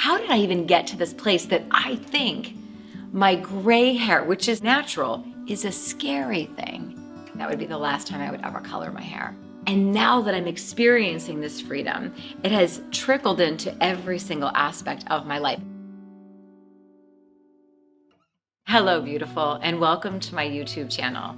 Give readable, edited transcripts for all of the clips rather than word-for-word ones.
how did I even get to this place that I think my gray hair, which is natural, is a scary thing? That would be the last time I would ever color my hair. And now that I'm experiencing this freedom, it has trickled into every single aspect of my life. Hello, beautiful, and welcome to my YouTube channel.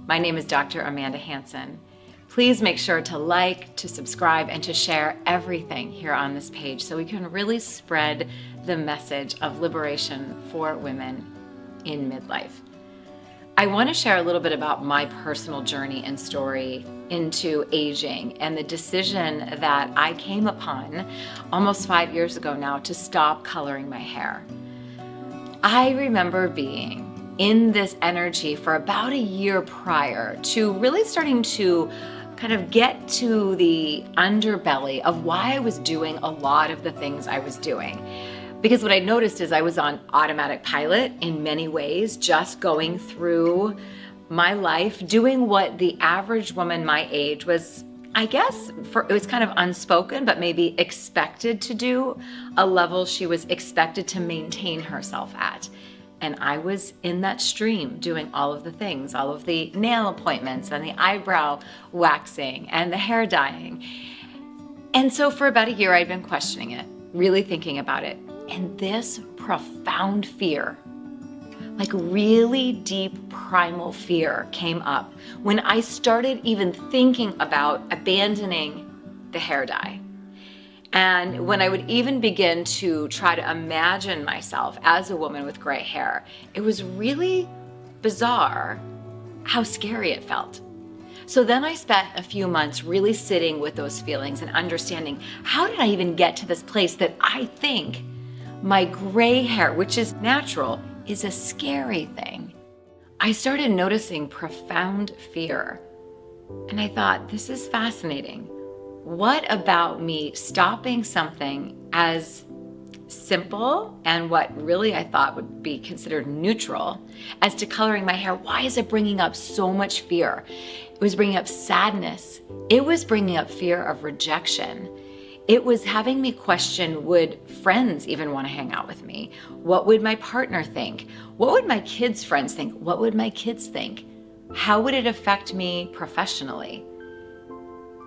My name is Dr. Amanda Hanson. Please make sure to like, to subscribe, and to share everything here on this page so we can really spread the message of liberation for women in midlife. I want to share a little bit about my personal journey and story into aging and the decision that I came upon almost 5 years ago now to stop coloring my hair. I remember being in this energy for about a year prior to really starting to kind of get to the underbelly of why I was doing a lot of the things I was doing. Because what I noticed is I was on automatic pilot in many ways, just going through my life, doing what the average woman my age was, I guess, it was kind of unspoken, but maybe expected to do, a level she was expected to maintain herself at. And I was in that stream doing all of the things, all of the nail appointments and the eyebrow waxing and the hair dyeing. And so for about a year, I'd been questioning it, really thinking about it. And this profound fear, like really deep primal fear, came up when I started even thinking about abandoning the hair dye. And when I would even begin to try to imagine myself as a woman with gray hair, it was really bizarre how scary it felt. So then I spent a few months really sitting with those feelings and understanding, how did I even get to this place that I think my gray hair, which is natural, is a scary thing? I started noticing profound fear. And I thought, this is fascinating. What about me stopping something as simple and what really I thought would be considered neutral as to coloring my hair? Why is it bringing up so much fear? It was bringing up sadness. It was bringing up fear of rejection. It was having me question, would friends even want to hang out with me? What would my partner think? What would my kids' friends think? What would my kids think? How would it affect me professionally?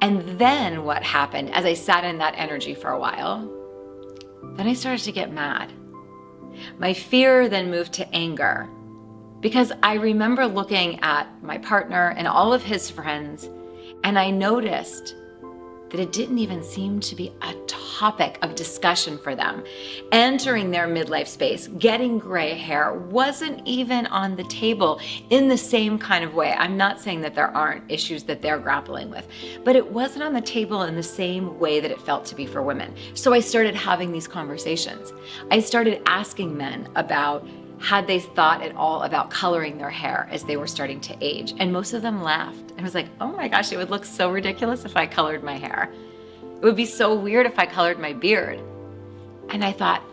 And then what happened as I sat in that energy for a while, then I started to get mad. My fear then moved to anger because I remember looking at my partner and all of his friends, and I noticed that it didn't even seem to be a topic of discussion for them. Entering their midlife space, getting gray hair wasn't even on the table in the same kind of way. I'm not saying that there aren't issues that they're grappling with, but it wasn't on the table in the same way that it felt to be for women. So I started having these conversations. I started asking men about had they thought at all about coloring their hair as they were starting to age. And most of them laughed. And I was like, oh my gosh, it would look so ridiculous if I colored my hair. It would be so weird if I colored my beard. And I thought,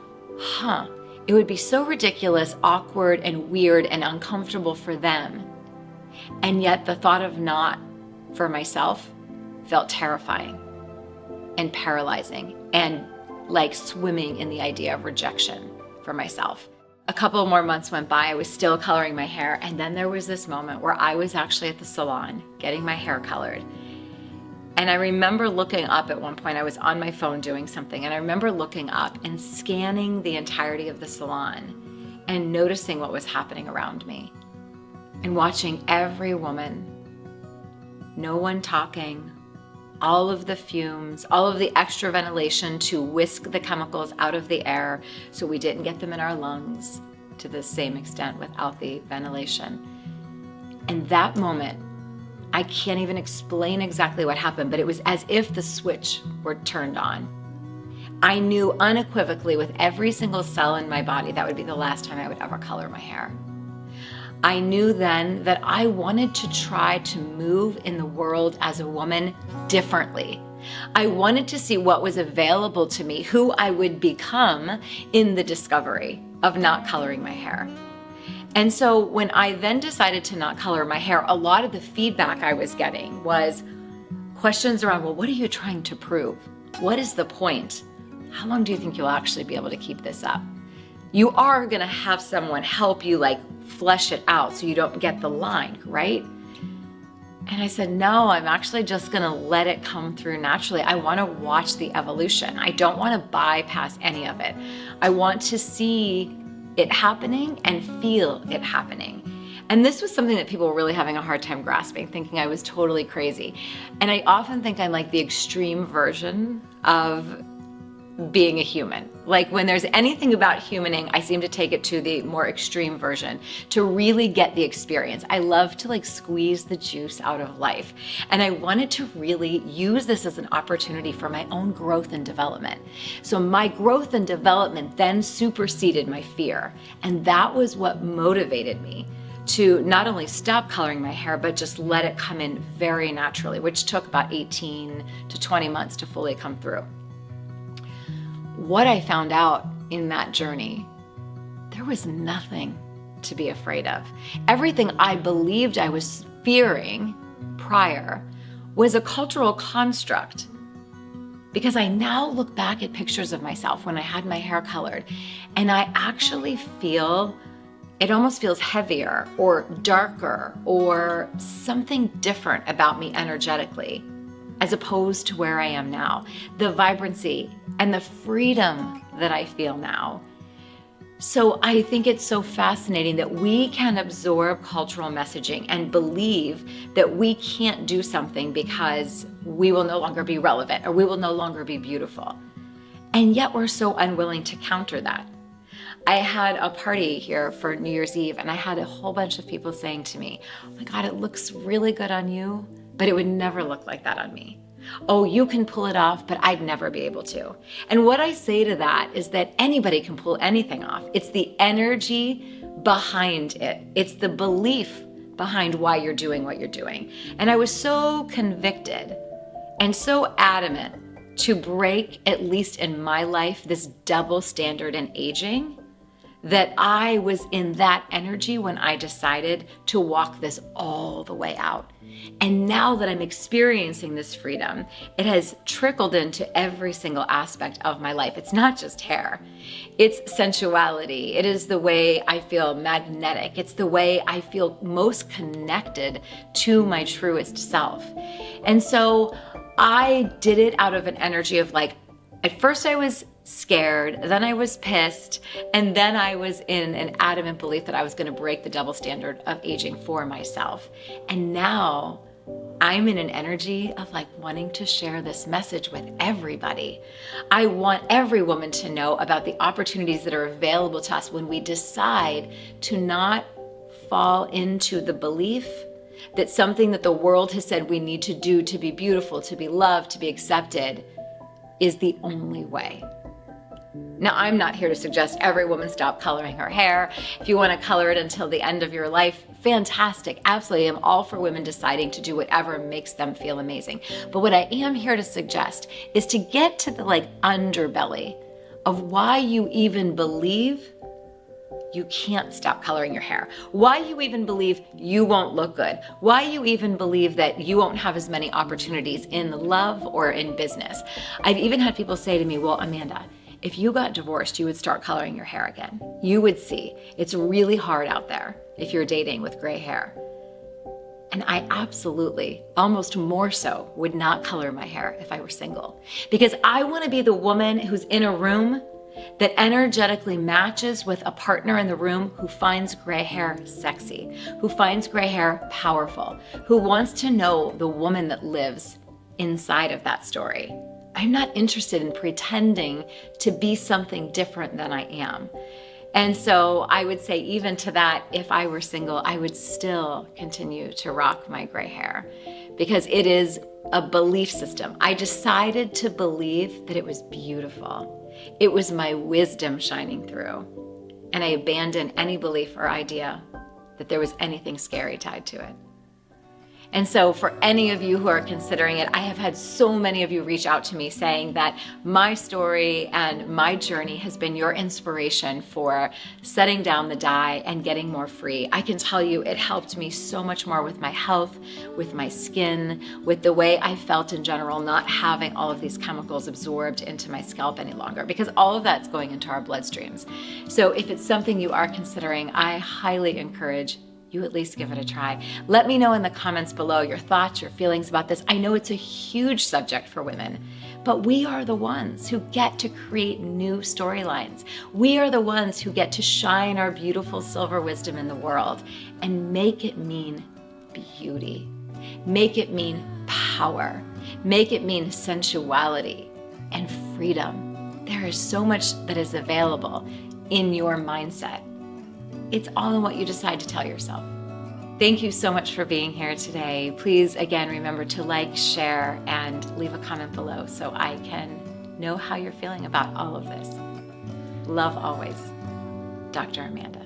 it would be so ridiculous, awkward, and weird and uncomfortable for them. And yet the thought of not for myself felt terrifying and paralyzing and like swimming in the idea of rejection for myself. A couple more months went by, I was still coloring my hair, and then there was this moment where I was actually at the salon getting my hair colored. And I remember looking up at one point, I was on my phone doing something, and I remember looking up and scanning the entirety of the salon and noticing what was happening around me and watching every woman, no one talking, all of the fumes, all of the extra ventilation to whisk the chemicals out of the air so we didn't get them in our lungs to the same extent without the ventilation. And that moment, I can't even explain exactly what happened, but it was as if the switch were turned on. I knew unequivocally with every single cell in my body that would be the last time I would ever color my hair. I knew then that I wanted to try to move in the world as a woman differently. I wanted to see what was available to me, who I would become in the discovery of not coloring my hair. And so when I then decided to not color my hair, a lot of the feedback I was getting was questions around, well, what are you trying to prove? What is the point? how long do you think you'll actually be able to keep this up? You are gonna have someone help you like flesh it out so you don't get the line, right? And I said, no, I'm actually just gonna let it come through naturally. I wanna watch the evolution. I don't wanna bypass any of it. I want to see it happening and feel it happening. And this was something that people were really having a hard time grasping, thinking I was totally crazy. And I often think I'm like the extreme version of being a human. Like when there's anything about humaning, I seem to take it to the more extreme version to really get the experience. I love to like squeeze the juice out of life. And I wanted to really use this as an opportunity for my own growth and development. So my growth and development then superseded my fear. And that was what motivated me to not only stop coloring my hair, but just let it come in very naturally, which took about 18 to 20 months to fully come through. What I found out in that journey, there was nothing to be afraid of. Everything I believed I was fearing prior was a cultural construct. Because I now look back at pictures of myself when I had my hair colored, and I actually feel, it almost feels heavier or darker or something different about me energetically, as opposed to where I am now. The vibrancy and the freedom that I feel now. So I think it's so fascinating that we can absorb cultural messaging and believe that we can't do something because we will no longer be relevant or we will no longer be beautiful. And yet we're so unwilling to counter that. I had a party here for New Year's Eve and I had a whole bunch of people saying to me, oh my God, it looks really good on you, but it would never look like that on me. Oh, you can pull it off, but I'd never be able to. And what I say to that is that anybody can pull anything off. It's the energy behind it. It's the belief behind why you're doing what you're doing. And I was so convicted and so adamant to break, at least in my life, this double standard in aging, that I was in that energy when I decided to walk this all the way out. And now that I'm experiencing this freedom, it has trickled into every single aspect of my life. It's not just hair. It's sensuality. It is the way I feel magnetic. It's the way I feel most connected to my truest self. And so I did it out of an energy of like, at first I was scared, then I was pissed, and then I was in an adamant belief that I was going to break the double standard of aging for myself. And now I'm in an energy of like wanting to share this message with everybody. I want every woman to know about the opportunities that are available to us when we decide to not fall into the belief that something that the world has said we need to do to be beautiful, to be loved, to be accepted is the only way. Now, I'm not here to suggest every woman stop coloring her hair. If you want to color it until the end of your life, fantastic. Absolutely. I'm all for women deciding to do whatever makes them feel amazing. But what I am here to suggest is to get to the like underbelly of why you even believe you can't stop coloring your hair. Why you even believe you won't look good. Why you even believe that you won't have as many opportunities in love or in business. I've even had people say to me, well, Amanda, if you got divorced, you would start coloring your hair again. You would see. It's really hard out there if you're dating with gray hair. And I absolutely, almost more so, would not color my hair if I were single. Because I want to be the woman who's in a room that energetically matches with a partner in the room who finds gray hair sexy, who finds gray hair powerful, who wants to know the woman that lives inside of that story. I'm not interested in pretending to be something different than I am. And so I would say even to that, if I were single, I would still continue to rock my gray hair because it is a belief system. I decided to believe that it was beautiful. It was my wisdom shining through. And I abandoned any belief or idea that there was anything scary tied to it. And so for any of you who are considering it, I have had so many of you reach out to me saying that my story and my journey has been your inspiration for setting down the die and getting more free. I can tell you it helped me so much more with my health, with my skin, with the way I felt in general, not having all of these chemicals absorbed into my scalp any longer, because all of that's going into our bloodstreams. So if it's something you are considering, I highly encourage you at least give it a try. Let me know in the comments below your thoughts, your feelings about this. I know it's a huge subject for women, but we are the ones who get to create new storylines. We are the ones who get to shine our beautiful silver wisdom in the world and make it mean beauty, make it mean power, make it mean sensuality and freedom. There is so much that is available in your mindset. It's all in what you decide to tell yourself. Thank you so much for being here today. Please, again, remember to like, share, and leave a comment below so I can know how you're feeling about all of this. Love always, Dr. Amanda.